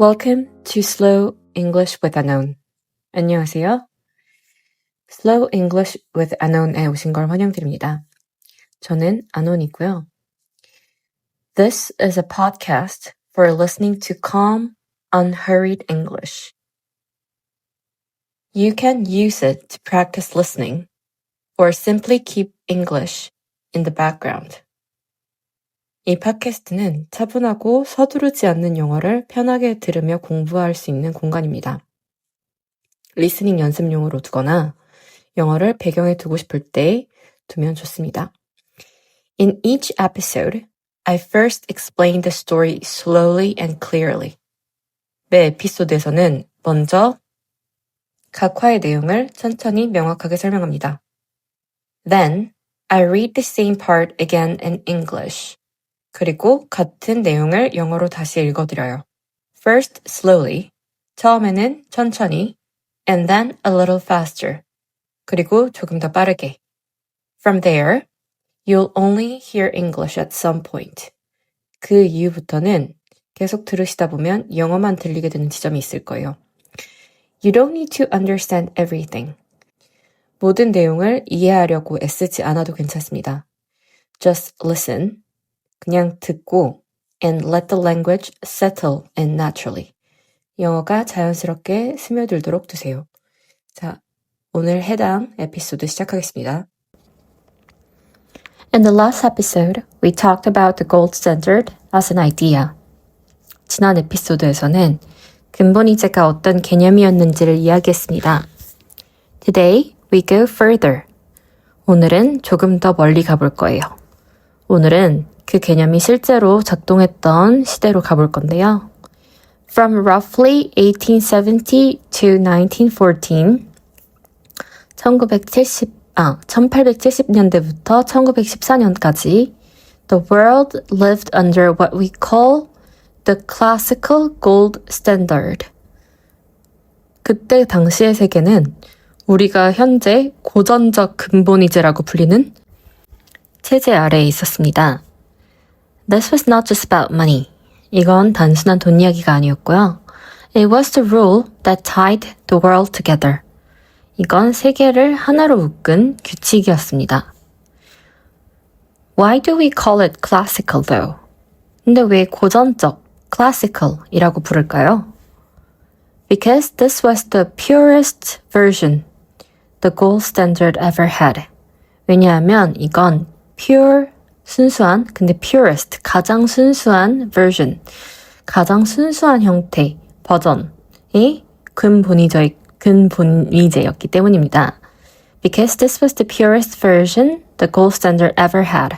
Welcome to Slow English with Anon. 안녕하세요. Slow English with Anon에 오신 걸 환영드립니다. 저는 Anon이고요. This is a podcast for listening to calm, unhurried English. You can use it to practice listening or simply keep English in the background. 이 팟캐스트는 차분하고 서두르지 않는 영어를 편하게 들으며 공부할 수 있는 공간입니다. 리스닝 연습용으로 두거나 영어를 배경에 두고 싶을 때 두면 좋습니다. In each episode, I first explain the story slowly and clearly. 매 에피소드에서는 먼저 각 화의 내용을 천천히 명확하게 설명합니다. Then, I read the same part again in English. 그리고 같은 내용을 영어로 다시 읽어드려요. First slowly, 처음에는 천천히, and then a little faster, 그리고 조금 더 빠르게. From there, you'll only hear English at some point. 그 이후부터는 계속 들으시다 보면 영어만 들리게 되는 지점이 있을 거예요. You don't need to understand everything. 모든 내용을 이해하려고 애쓰지 않아도 괜찮습니다. Just listen. 그냥 듣고 and let the language settle in naturally. 영어가 자연스럽게 스며들도록 두세요. 자, 오늘 해당 에피소드 시작하겠습니다. In the last episode, we talked about the gold standard as an idea. 지난 에피소드에서는 근본이제가 어떤 개념이었는지를 이야기했습니다. Today, we go further. 오늘은 조금 더 멀리 가볼 거예요. 오늘은 그 개념이 실제로 작동했던 시대로 가볼 건데요. From roughly 1870 to 1914, 1870년대부터 1914년까지, the world lived under what we call the classical gold standard. 그때 당시의 세계는 우리가 현재 고전적 근본이제라고 불리는 체제 아래에 있었습니다. This was not just about money. 이건 단순한 돈 이야기가 아니었고요. It was the rule that tied the world together. 이건 세계를 하나로 묶은 규칙이었습니다. Why do we call it classical though? 근데 왜 고전적, classical이라고 부를까요? Because this was the purest version the gold standard ever had. 왜냐하면 이건 pure, 순수한, 근데 purest, 가장 순수한 version, 가장 순수한 형태, 버전이 근본이제였기 때문입니다. Because this was the purest version the gold standard ever had.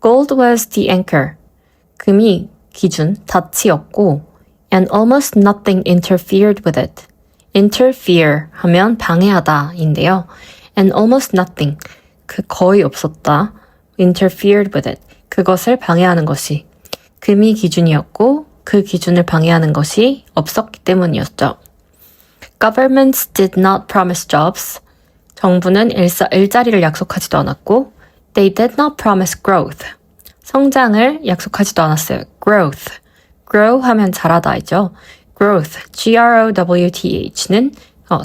Gold was the anchor. 금이 기준, 닻이었고, and almost nothing interfered with it. interfere 하면 방해하다인데요. and almost nothing, 거의 없었다. interfered with it. 그것을 방해하는 것이 금이 기준이었고 그 기준을 방해하는 것이 없었기 때문이었죠. Governments did not promise jobs. 정부는 일자리를 약속하지도 않았고 They did not promise growth. 성장을 약속하지도 않았어요. growth. grow 하면 자라다이죠. growth, G-R-O-W-T-H는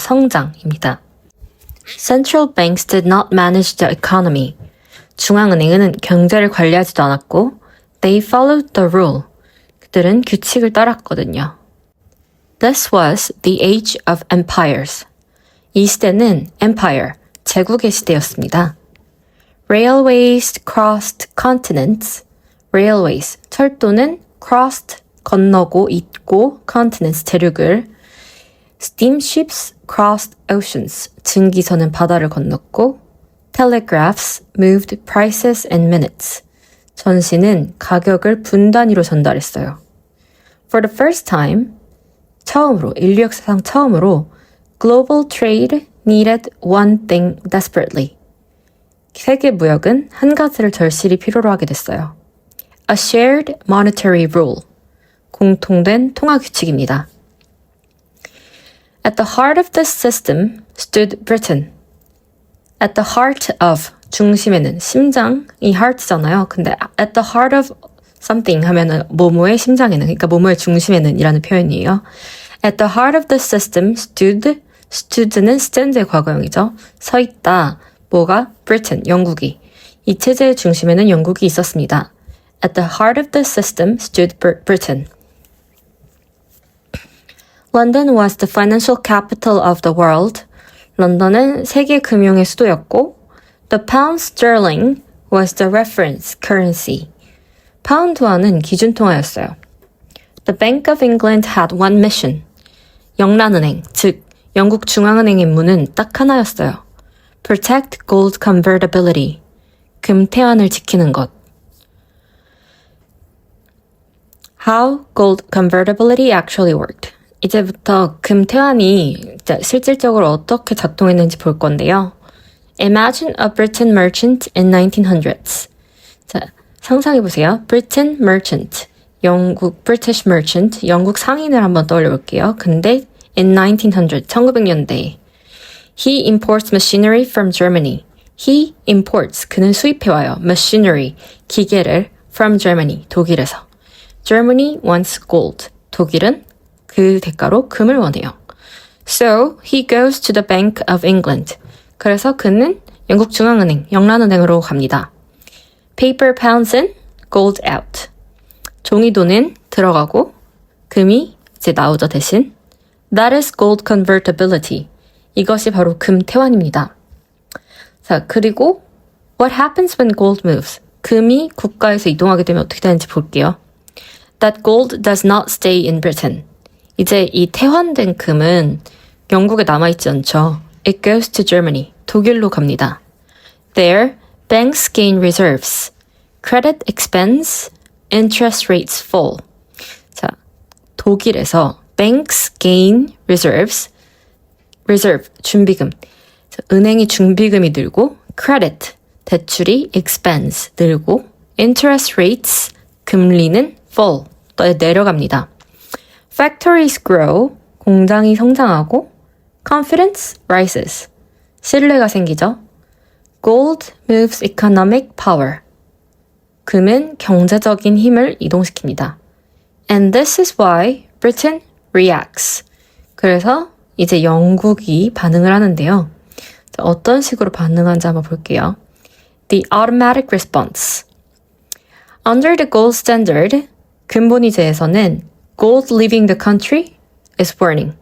성장입니다. Central banks did not manage the economy. 중앙은행은 경제를 관리하지도 않았고 They followed the rule. 그들은 규칙을 따랐거든요. This was the age of empires. 이 시대는 empire, 제국의 시대였습니다. Railways crossed continents. Railways, 철도는 crossed, 건너고, 잇고, continents, 대륙을. Steamships crossed oceans. 증기선은 바다를 건넜고 Telegraphs moved prices and minutes. 전시는 가격을 분 단위로 전달했어요. For the first time, 처음으로, 인류 역사상 처음으로 global trade needed one thing desperately. 세계 무역은 한 가지를 절실히 필요로 하게 됐어요. A shared monetary rule. 공통된 통화 규칙입니다. At the heart of this system stood Britain. At the heart of, 중심에는, 심장이 heart잖아요. 근데 at the heart of something 하면은 뭐뭐의 심장에는, 그러니까 뭐뭐의 중심에는 이라는 표현이에요. At the heart of the system stood는 stand의 과거형이죠. 서 있다. 뭐가? Britain, 영국이. 이 체제의 중심에는 영국이 있었습니다. At the heart of the system stood Britain. London was the financial capital of the world. 런던은 세계 금융의 수도였고, the pound sterling was the reference currency. 파운드화는 기준통화였어요. The Bank of England had one mission. 영란은행, 즉 영국 중앙은행 임무는 딱 하나였어요. Protect gold convertibility. 금태환을 지키는 것. How gold convertibility actually worked. 이제부터 금태환이 실질적으로 어떻게 작동했는지 볼 건데요. Imagine a Britain merchant in 1900s. 자, 상상해보세요. Britain merchant. 영국 British merchant. 영국 상인을 한번 떠올려 볼게요. 근데 in 1900, 1900년대에 He imports machinery from Germany. He imports, 그는 수입해와요. Machinery, 기계를 from Germany, 독일에서. Germany wants gold. 독일은 그 대가로 금을 원해요. So, he goes to the Bank of England. 그래서 그는 영국 중앙은행, 영란은행으로 갑니다. Paper pounds in, gold out. 종이돈은 들어가고 금이 이제 나오죠 대신. That is gold convertibility. 이것이 바로 금태환입니다. 자, 그리고 what happens when gold moves? 금이 국가에서 이동하게 되면 어떻게 되는지 볼게요. That gold does not stay in Britain. 이제 이 태환된 금은 영국에 남아있지 않죠. It goes to Germany. 독일로 갑니다. There, banks gain reserves. Credit expands, interest rates fall. 자, 독일에서 banks gain reserves. reserve, 준비금. 자, 은행이 준비금이 늘고 credit, 대출이 expands, 늘고 interest rates, 금리는 fall, 내려갑니다. Factories grow, 공장이 성장하고 confidence rises, 신뢰가 생기죠. Gold moves economic power, 금은 경제적인 힘을 이동시킵니다. And this is why Britain reacts. 그래서 이제 영국이 반응을 하는데요. 자, 어떤 식으로 반응하는지 한번 볼게요. The automatic response. Under the gold standard, 근본위제에서는 gold leaving the country is warning.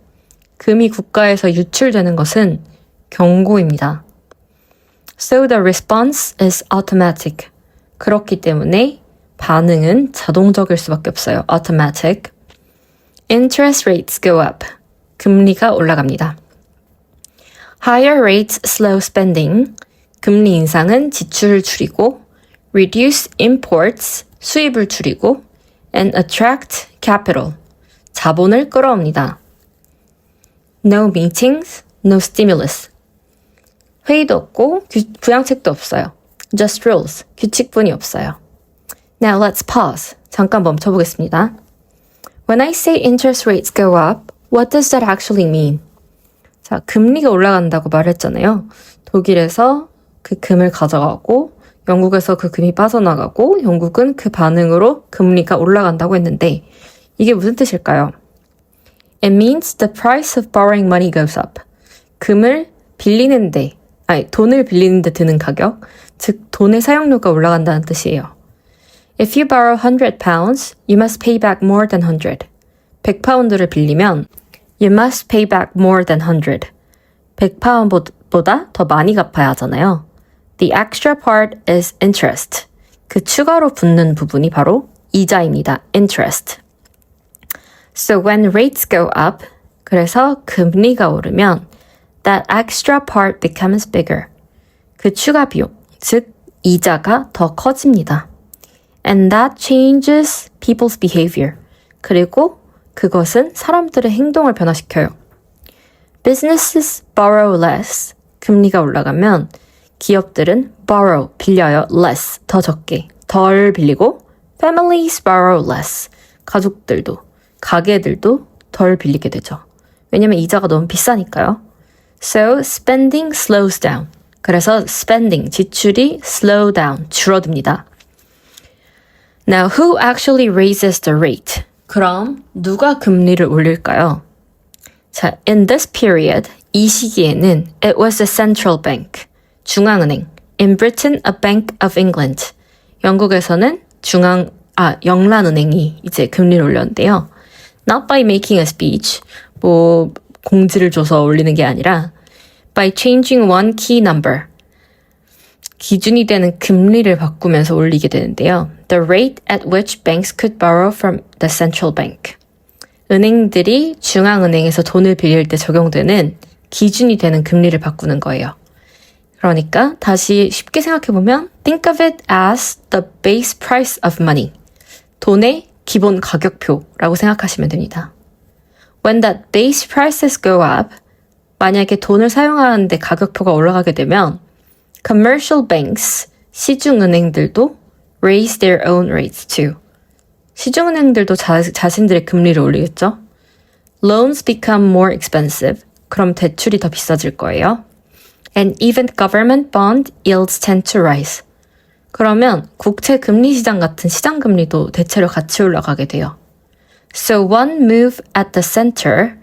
금이 국가에서 유출되는 것은 경고입니다. So the response is automatic. 그렇기 때문에 반응은 자동적일 수밖에 없어요. Automatic. Interest rates go up. 금리가 올라갑니다. Higher rates slow spending. 금리 인상은 지출을 줄이고 reduce imports. 수입을 줄이고 and attract capital. 자본을 끌어옵니다. No meetings, no stimulus. 회의도 없고 부양책도 없어요. Just rules, 규칙뿐이 없어요. Now let's pause. 잠깐 멈춰보겠습니다. When I say interest rates go up, what does that actually mean? 자, 금리가 올라간다고 말했잖아요. 독일에서 그 금을 가져가고 영국에서 그 금이 빠져나가고 영국은 그 반응으로 금리가 올라간다고 했는데 이게 무슨 뜻일까요? It means the price of borrowing money goes up. 돈을 빌리는데 드는 가격, 즉 돈의 사용료가 올라간다는 뜻이에요. If you borrow 100 pounds, you must pay back more than 100. 100파운드를 빌리면 you must pay back more than 100. 100파운드보다 더 많이 갚아야 하잖아요. The extra part is interest. 그 추가로 붙는 부분이 바로 이자입니다. Interest. So when rates go up, 그래서 금리가 오르면 that extra part becomes bigger. 그 추가 비용, 즉 이자가 더 커집니다. And that changes people's behavior. 그리고 그것은 사람들의 행동을 변화시켜요. Businesses borrow less. 금리가 올라가면 기업들은 borrow, 빌려요, less, 더 적게, 덜 빌리고 families borrow less. 가족들도, 가게들도 덜 빌리게 되죠. 왜냐면 이자가 너무 비싸니까요. So spending slows down. 그래서 spending, 지출이 slow down, 줄어듭니다. Now, who actually raises the rate? 그럼 누가 금리를 올릴까요? 자, in this period, 이 시기에는 it was the central bank, 중앙은행. In Britain, a Bank of England. 영국에서는 영란은행이 이제 금리를 올렸는데요. Not by making a speech, 공지를 줘서 올리는 게 아니라 by changing one key number. 기준이 되는 금리를 바꾸면서 올리게 되는데요. The rate at which banks could borrow from the central bank. 은행들이 중앙은행에서 돈을 빌릴 때 적용되는 기준이 되는 금리를 바꾸는 거예요. 그러니까 다시 쉽게 생각해보면 think of it as the base price of money. 돈의 기본 가격표라고 생각하시면 됩니다. When that base prices go up, 만약에 돈을 사용하는데 가격표가 올라가게 되면 commercial banks, 시중은행들도 raise their own rates too. 시중은행들도 자신들의 금리를 올리겠죠. Loans become more expensive. 그럼 대출이 더 비싸질 거예요. And even government bond yields tend to rise. 그러면 국채 금리 시장 같은 시장 금리도 대체로 같이 올라가게 돼요. So one move at the center,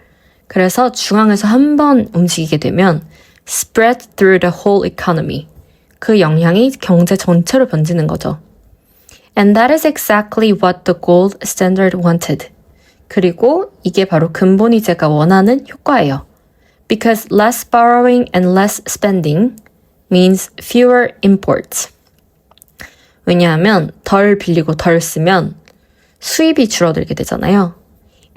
그래서 중앙에서 한 번 움직이게 되면 spread through the whole economy. 그 영향이 경제 전체로 번지는 거죠. And that is exactly what the gold standard wanted. 그리고 이게 바로 근본이제가 원하는 효과예요. Because less borrowing and less spending means fewer imports. 왜냐하면 덜 빌리고 덜 쓰면 수입이 줄어들게 되잖아요.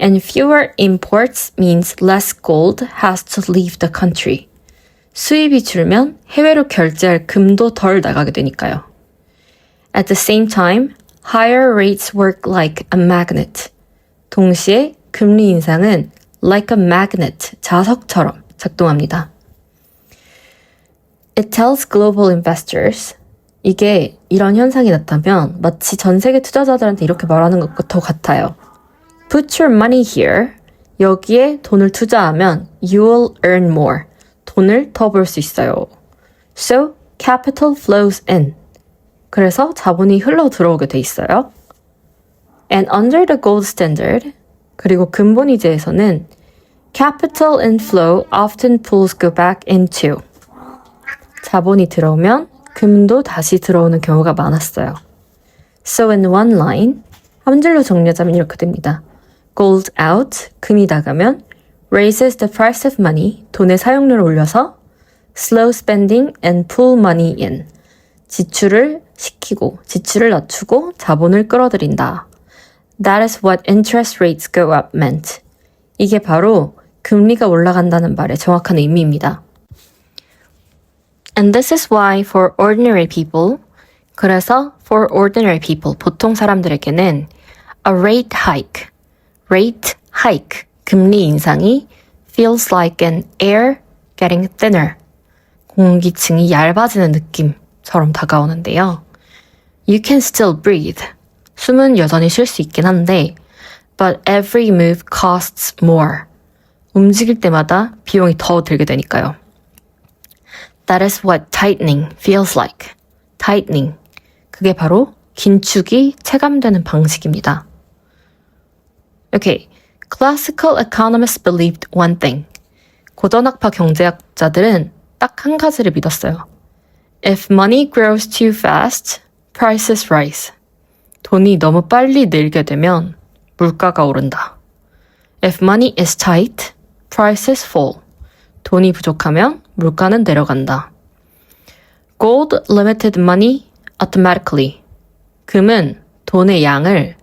And fewer imports means less gold has to leave the country. 수입이 줄면 해외로 결제할 금도 덜 나가게 되니까요. At the same time, higher rates work like a magnet. 동시에 금리 인상은 like a magnet, 자석처럼 작동합니다. It tells global investors, 이게 이런 현상이 나타나면 마치 전 세계 투자자들한테 이렇게 말하는 것과 같아요. Put your money here. 여기에 돈을 투자하면 you will earn more. 돈을 더 벌 수 있어요. So, capital flows in. 그래서 자본이 흘러 들어오게 돼 있어요. And under the gold standard, 그리고 근본이제에서는 capital inflow often pulls go back into. 자본이 들어오면 금도 다시 들어오는 경우가 많았어요. So in one line, 한 줄로 정리하자면 이렇게 됩니다. Gold out, 금이 나가면 raises the price of money, 돈의 사용료를 올려서 slow spending and pull money in. 지출을 시키고 지출을 낮추고 자본을 끌어들인다. That is what interest rates go up meant. 이게 바로 금리가 올라간다는 말의 정확한 의미입니다. And this is why for ordinary people, 그래서 for ordinary people, 보통 사람들에게는 a rate hike, 금리 인상이 feels like an air getting thinner, 공기층이 얇아지는 느낌처럼 다가오는데요. You can still breathe. 숨은 여전히 쉴 수 있긴 한데 but every move costs more. 움직일 때마다 비용이 더 들게 되니까요. That is what tightening feels like. tightening. 그게 바로 긴축이 체감되는 방식입니다. Okay. Classical economists believed one thing. 고전학파 경제학자들은 딱 한 가지를 믿었어요. If money grows too fast, prices rise. 돈이 너무 빨리 늘게 되면 물가가 오른다. If money is tight, prices fall. 돈이 부족하면 물가는 내려간다. Gold limited money automatically. 금은 돈의 양을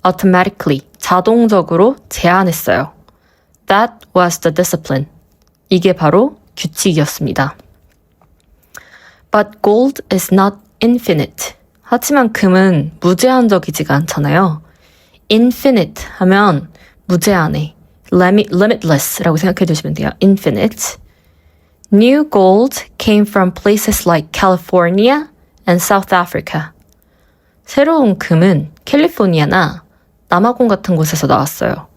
automatically, 자동적으로 제한했어요. That was the discipline. 이게 바로 규칙이었습니다. But gold is not infinite. 하지만 금은 무제한적이지가 않잖아요. Infinite 하면 무제한의, limitless라고 생각해 주시면 돼요. Infinite. New gold came from places like California and South Africa. 새로운 금은 캘리포니아나 남아공 같은 곳에서 나왔어요.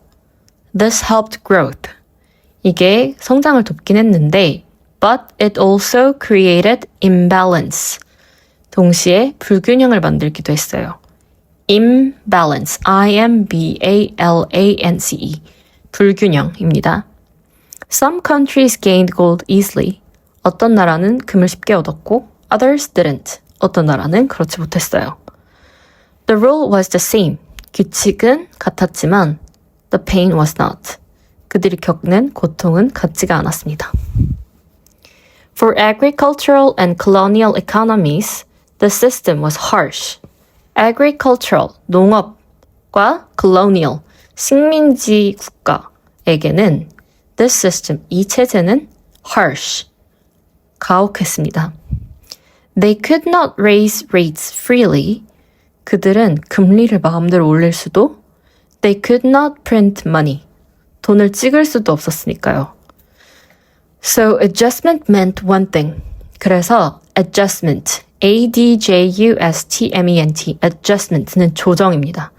This helped growth. 이게 성장을 돕긴 했는데 but it also created imbalance. 동시에 불균형을 만들기도 했어요. imbalance, I-M-B-A-L-A-N-C-E, 불균형입니다. Some countries gained gold easily. 어떤 나라는 금을 쉽게 얻었고, others didn't. 어떤 나라는 그렇지 못했어요. The rule was the same. 규칙은 같았지만, the pain was not. 그들이 겪는 고통은 같지가 않았습니다. For agricultural and colonial economies, the system was harsh. Agricultural, 농업과 colonial, 식민지 국가에게는 this system, 이 체제는 harsh, 가혹했습니다. They could not raise rates freely. 그들은 금리를 마음대로 올릴 수도, they could not print money. 돈을 찍을 수도 없었으니까요. So adjustment meant one thing. 그래서 adjustment, A-D-J-U-S-T-M-E-N-T, adjustment는 조정입니다.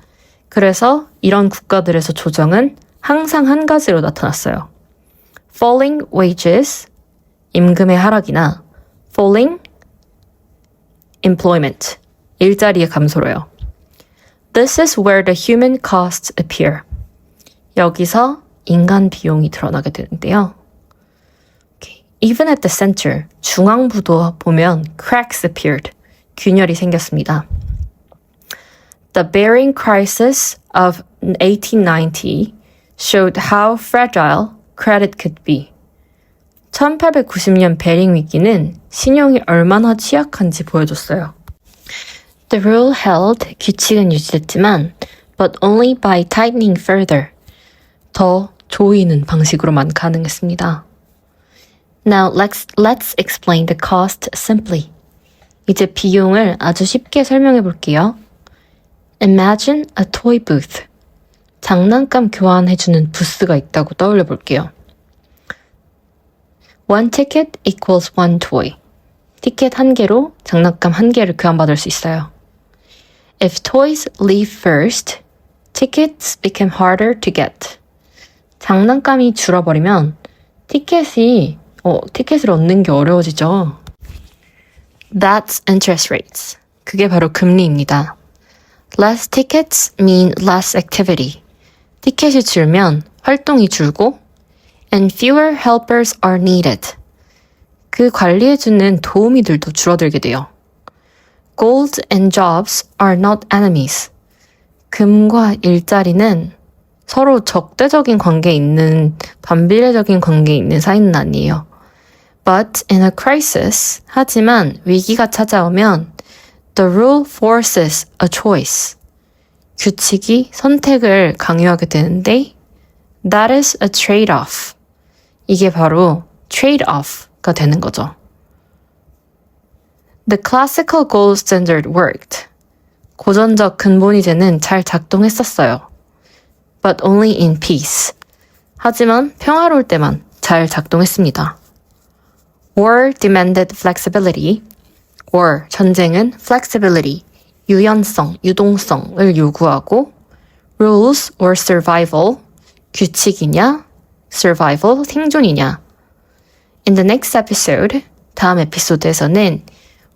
그래서 이런 국가들에서 조정은 항상 한 가지로 나타났어요. Falling wages, 임금의 하락이나 falling employment, 일자리의 감소로요. This is where the human costs appear. 여기서 인간 비용이 드러나게 되는데요. Okay. Even at the center, 중앙부도 보면 cracks appeared. 균열이 생겼습니다. The bearing crisis of 1890 showed how fragile credit could be. 1890년 베링 위기는 신용이 얼마나 취약한지 보여줬어요. The rule held, 규칙은 유지됐지만, but only by tightening further. 더 조이는 방식으로만 가능했습니다. Now let's explain the cost simply. 이제 비용을 아주 쉽게 설명해 볼게요. Imagine a toy booth. 장난감 교환해주는 부스가 있다고 떠올려 볼게요. One ticket equals one toy. 티켓 한 개로 장난감 한 개를 교환받을 수 있어요. If toys leave first, tickets become harder to get. 장난감이 줄어버리면 티켓을 얻는 게 어려워지죠. That's interest rates. 그게 바로 금리입니다. Less tickets mean less activity. 티켓이 줄면 활동이 줄고 and fewer helpers are needed. 그 관리해주는 도우미들도 줄어들게 돼요. Gold and jobs are not enemies. 금과 일자리는 서로 적대적인 관계에 있는, 반비례적인 관계에 있는 사이는 아니에요. But in a crisis, 하지만 위기가 찾아오면 the rule forces a choice. 규칙이 선택을 강요하게 되는데 that is a trade-off. 이게 바로 trade-off가 되는 거죠. The classical gold standard worked. 고전적 근본이제는 잘 작동했었어요. But only in peace. 하지만 평화로울 때만 잘 작동했습니다. War demanded flexibility. War, 전쟁은 flexibility, 유연성, 유동성을 요구하고 rules or survival, 규칙이냐, survival, 생존이냐. In the next episode, 다음 에피소드에서는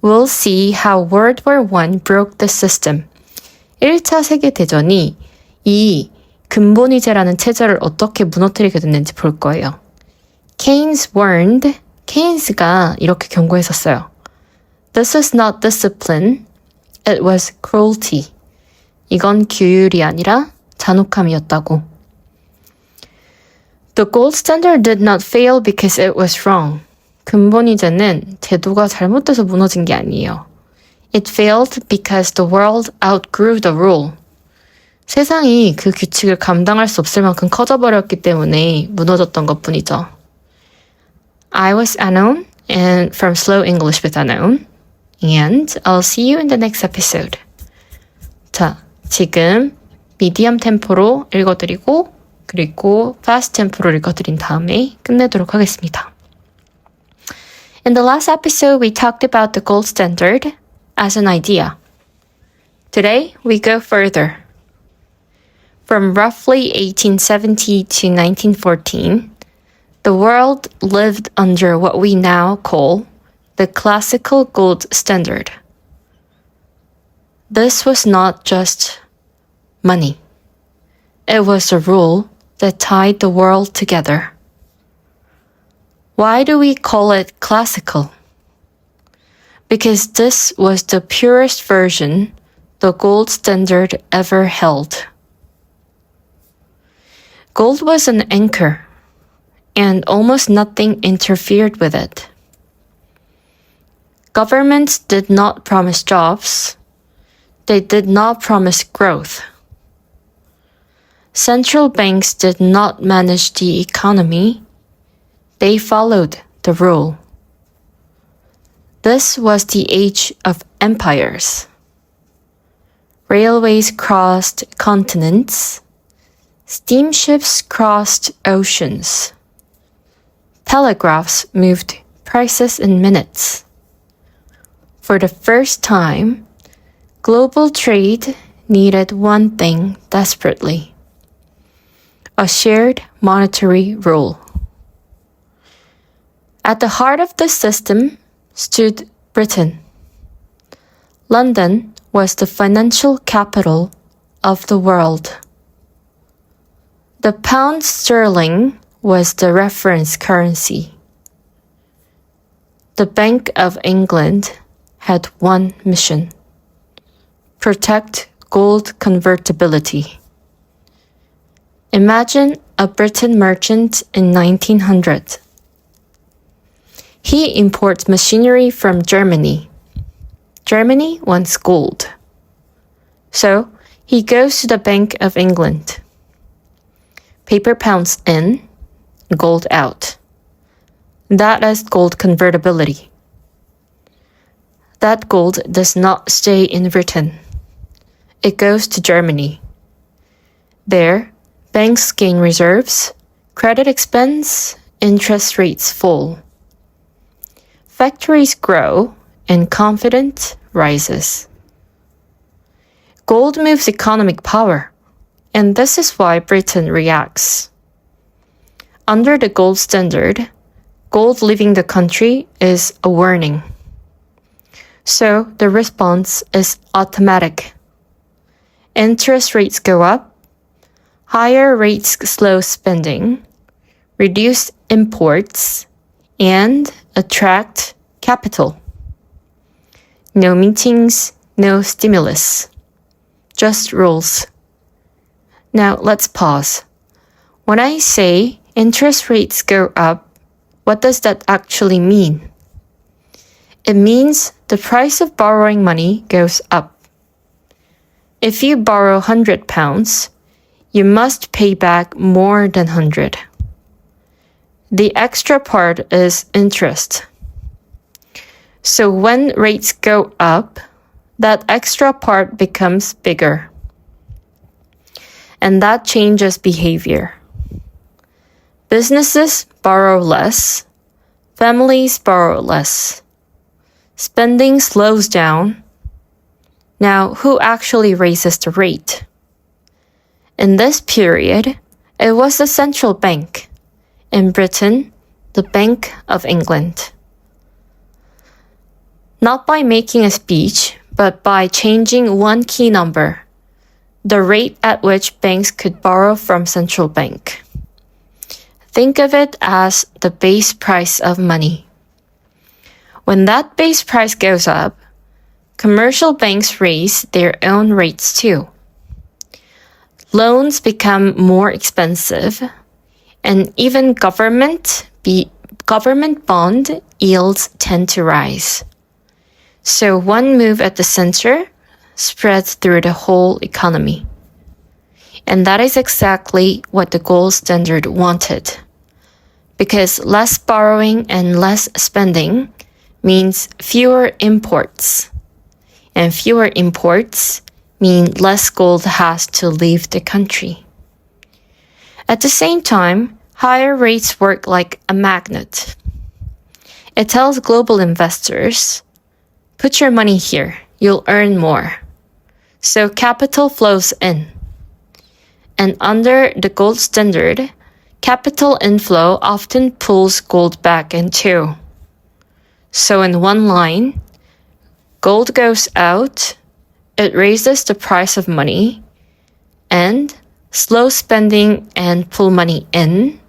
we'll see how World War I broke the system. 1차 세계대전이 이 근본이제라는 체제를 어떻게 무너뜨리게 됐는지 볼 거예요. Keynes warned, 케인스가 이렇게 경고했었어요. This is not discipline, it was cruelty. 이건 규율이 아니라 잔혹함이었다고. The gold standard did not fail because it was wrong. 근본이제는 제도가 잘못돼서 무너진 게 아니에요. It failed because the world outgrew the rule. 세상이 그 규칙을 감당할 수 없을 만큼 커져버렸기 때문에 무너졌던 것뿐이죠. I was Anon, and from Slow English with Anon, and I'll see you in the next episode. 자, 지금 미디엄 템포로 읽어드리고 그리고 fast 템포로 읽어드린 다음에 끝내도록 하겠습니다. In the last episode, we talked about the gold standard as an idea. Today, we go further. From roughly 1870 to 1914, the world lived under what we now call the classical gold standard. This was not just money. It was a rule that tied the world together. Why do we call it classical? Because this was the purest version the gold standard ever held. Gold was an anchor, and almost nothing interfered with it. Governments did not promise jobs. They did not promise growth. Central banks did not manage the economy. They followed the rule. This was the age of empires. Railways crossed continents. Steamships crossed oceans. Telegraphs moved prices in minutes. For the first time, global trade needed one thing desperately: a shared monetary rule. At the heart of the system stood Britain. London was the financial capital of the world. The pound sterling was the reference currency. The Bank of England had one mission: protect gold convertibility. Imagine a Briton merchant in 1900. He imports machinery from Germany. Germany wants gold. So he goes to the Bank of England. Paper pounds in, gold out. That is gold convertibility. That gold does not stay in Britain. It goes to Germany. There, banks gain reserves, credit expense, interest rates fall. Factories grow, and confidence rises. Gold moves economic power, and this is why Britain reacts. Under the gold standard, gold leaving the country is a warning. So the response is automatic. Interest rates go up, higher rates slow spending, reduce imports, and attract capital. No meetings, no stimulus, just rules. Now let's pause. When I say interest rates go up, what does that actually mean? It means the price of borrowing money goes up. If you borrow £100, you must pay back more than 100. The extra part is interest. So when rates go up, that extra part becomes bigger. And that changes behavior. Businesses borrow less. Families borrow less. Spending slows down. Now, who actually raises the rate? In this period, it was the central bank. In Britain, the Bank of England. Not by making a speech, but by changing one key number, the rate at which banks could borrow from central bank. Think of it as the base price of money. When that base price goes up, commercial banks raise their own rates too. Loans become more expensive, and even government bond yields tend to rise. So one move at the center spreads through the whole economy. And that is exactly what the gold standard wanted. Because less borrowing and less spending means fewer imports. And fewer imports mean less gold has to leave the country. At the same time, higher rates work like a magnet. It tells global investors, put your money here, you'll earn more. So capital flows in. And under the gold standard, capital inflow often pulls gold back in too. So in one line, gold goes out, it raises the price of money, and slow spending and pull money in.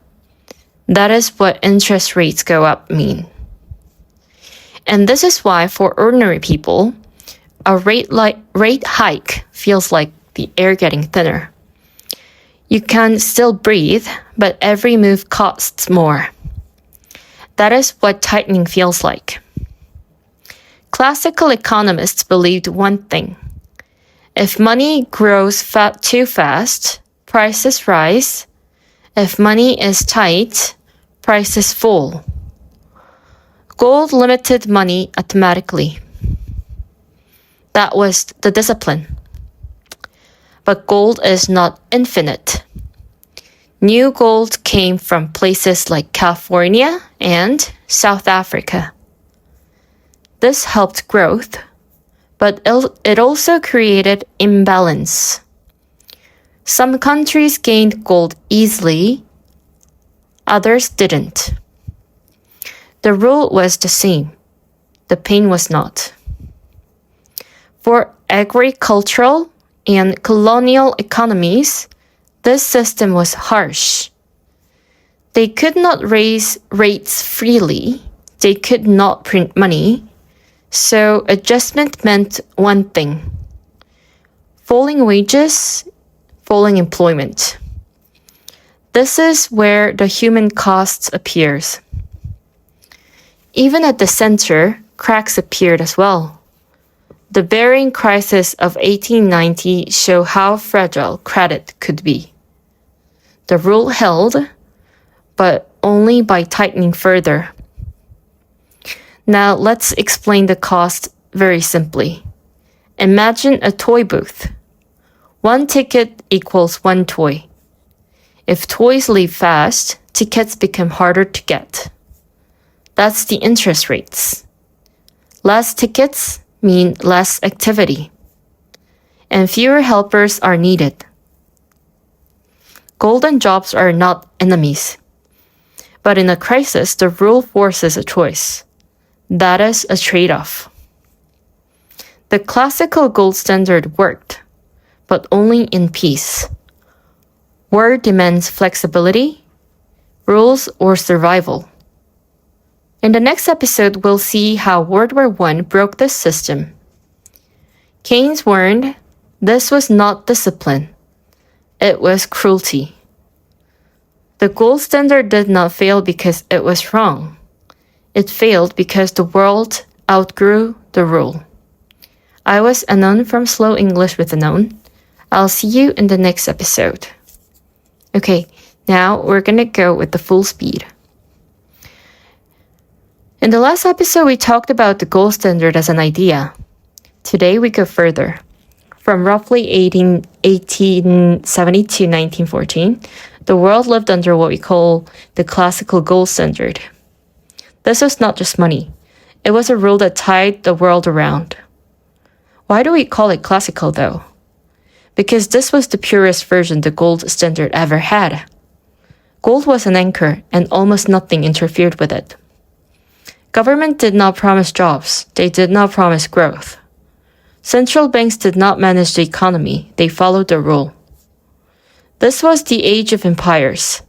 That is what interest rates go up mean. And this is why for ordinary people, a rate hike feels like the air getting thinner. You can still breathe, but every move costs more. That is what tightening feels like. Classical economists believed one thing. If money grows too fast, prices rise. If money is tight, prices fall. Gold limited money automatically. That was the discipline. But gold is not infinite. New gold came from places like California and South Africa. This helped growth, but it also created imbalance. Some countries gained gold easily, others didn't. The rule was the same. The pain was not. For agricultural and colonial economies, this system was harsh. They could not raise rates freely. They could not print money. So adjustment meant one thing. Falling wages, falling employment. This is where the human cost appears. Even at the center, cracks appeared as well. The Bearing crisis of 1890 show how fragile credit could be. The rule held, but only by tightening further. Now let's explain the cost very simply. Imagine a toy booth. One ticket equals one toy. If toys leave fast, tickets become harder to get. That's the interest rates. Less tickets mean less activity, and fewer helpers are needed. Golden jobs are not enemies, but in a crisis, the rule forces a choice. That is a trade-off. The classical gold standard worked, but only in peace. War demands flexibility, rules, or survival. In the next episode, we'll see how World War I broke this system. Keynes warned this was not discipline. It was cruelty. The gold standard did not fail because it was wrong. It failed because the world outgrew the rule. I was Anon from Slow English with Anon. I'll see you in the next episode. Okay, now we're gonna go with the full speed. In the last episode, we talked about the gold standard as an idea. Today, we go further. From roughly 1870 to 1914, the world lived under what we call the classical gold standard. This was not just money. It was a rule that tied the world around. Why do we call it classical, though? Because this was the purest version the gold standard ever had. Gold was an anchor, and almost nothing interfered with it. Government did not promise jobs. They did not promise growth. Central banks did not manage the economy. They followed the rule. This was the age of empires.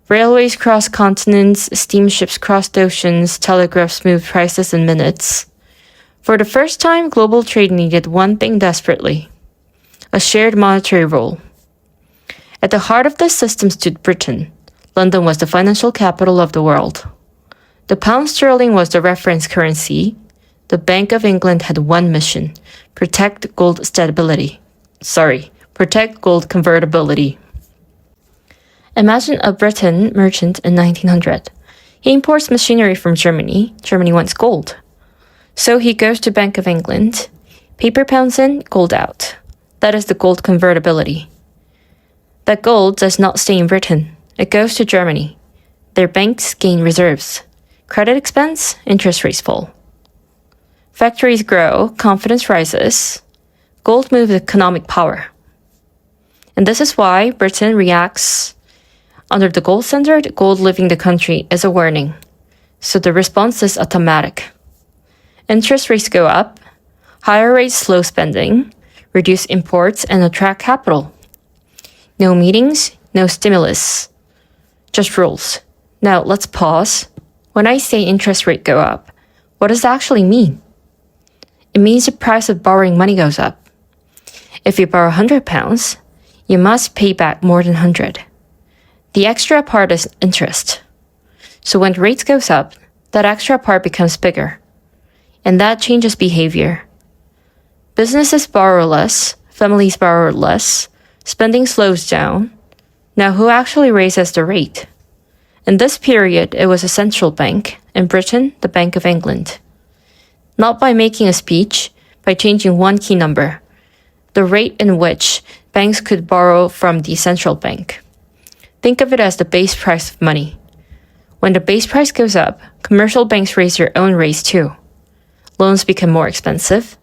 Railways crossed continents, steamships crossed oceans, telegraphs moved prices in minutes. For the first time, global trade needed one thing desperately: a shared monetary rule. At the heart of this system stood Britain. London was the financial capital of the world. The pound sterling was the reference currency. The Bank of England had one mission: protect gold convertibility. Imagine a Briton merchant in 1900. He imports machinery from Germany. Germany wants gold. So he goes to Bank of England. Paper pounds in, gold out. That is the gold convertibility. That gold does not stay in Britain. It goes to Germany. Their banks gain reserves. Credit expense, interest rates fall. Factories grow, confidence rises. Gold moves economic power. And this is why Britain reacts. Under the gold standard, gold leaving the country is a warning. So the response is automatic. Interest rates go up. Higher rates slow spending. reduce imports, and attract capital. No meetings, no stimulus. Just rules. Now let's pause. When I say interest rate go up, what does that actually mean? It means the price of borrowing money goes up. If you borrow £100, you must pay back more than 100. The extra part is interest. So when the rate goes up, that extra part becomes bigger. And that changes behavior. Businesses borrow less, families borrow less, spending slows down. Now who actually raises the rate? In this period, it was a central bank, in Britain, the Bank of England. Not by making a speech, by changing one key number, the rate in which banks could borrow from the central bank. Think of it as the base price of money. When the base price goes up, commercial banks raise their own rates too. Loans become more expensive,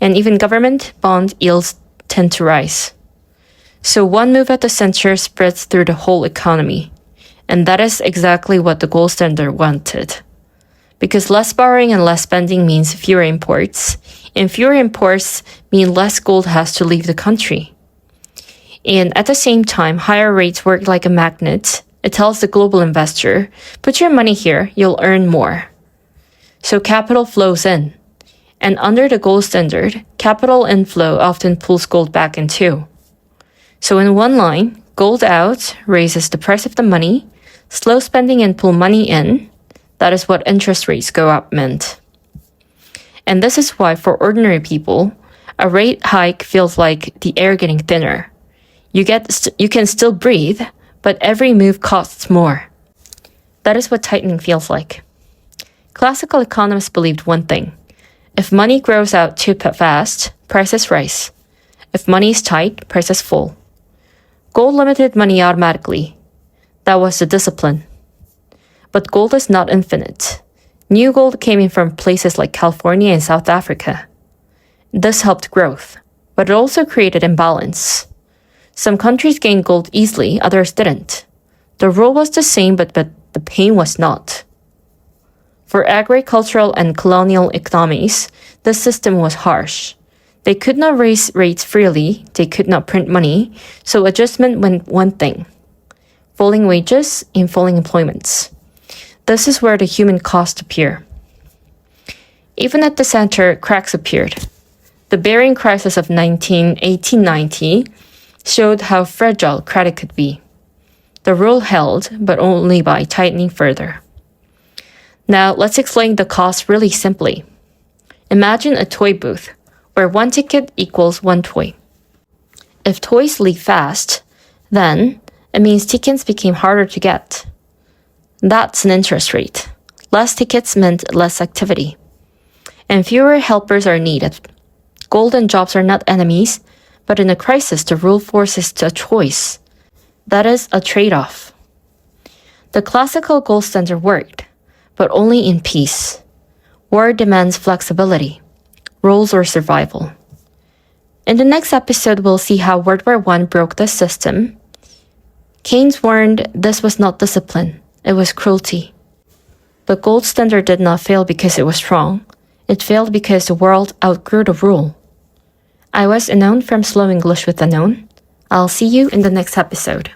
and even government bond yields tend to rise. So one move at the center spreads through the whole economy. And that is exactly what the gold standard wanted. Because less borrowing and less spending means fewer imports, and fewer imports mean less gold has to leave the country. And at the same time, higher rates work like a magnet. It tells the global investor, put your money here, you'll earn more. So capital flows in. And under the gold standard, capital inflow often pulls gold back in too. So in one line, gold out raises the price of the money, slow spending and pull money in. That is what interest rates go up meant. And this is why for ordinary people, a rate hike feels like the air getting thinner. You can still breathe, but every move costs more. That is what tightening feels like. Classical economists believed one thing. If money grows out too fast, prices rise. If money is tight, prices fall. Gold limited money automatically. That was the discipline. But gold is not infinite. New gold came in from places like California and South Africa. This helped growth, but it also created imbalance. Some countries gained gold easily, others didn't. The rule was the same, but the pain was not. For agricultural and colonial economies, the system was harsh. They could not raise rates freely, they could not print money, so adjustment meant one thing: falling wages and falling employments. This is where the human cost appear. Even at the center, cracks appeared. The Bearing Crisis of 1890 showed how fragile credit could be. The rule held, but only by tightening further. Now, let's explain the cost really simply. Imagine a toy booth, where one ticket equals one toy. If toys leave fast, then it means tickets became harder to get. That's an interest rate. Less tickets meant less activity. And fewer helpers are needed. Gold and jobs are not enemies, but in a crisis, the rule forces a choice. That is a trade-off. The classical gold standard worked, but only in peace. War demands flexibility, rules or survival. In the next episode, we'll see how World War I broke this system. Keynes warned this was not discipline, it was cruelty. The gold standard did not fail because it was strong. It failed because the world outgrew the rule. I was Anon from Slow English with Anon. I'll see you in the next episode.